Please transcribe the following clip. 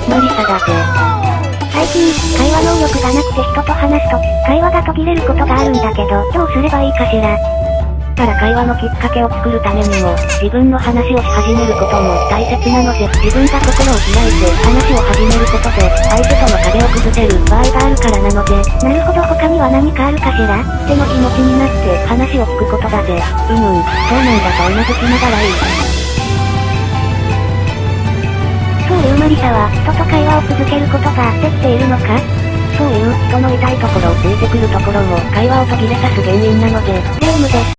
マリサだぜ。最近、会話能力がなくて人と話すとき、会話が途切れることがあるんだけど、どうすればいいかしら。から会話のきっかけを作るためにも、自分の話をし始めることも大切なので、自分が心を開いて話を始めることで、相手との壁を崩せる場合があるからなので、なるほど、他には何かあるかしら。手の気持ちになって話を聞くことだぜ。そうなんだとうなずきながらいい。そういうマリサは、人と会話を続けることができているのか？そういう人の痛いところをついてくるところも会話を途切れさす原因なので、ゲームです。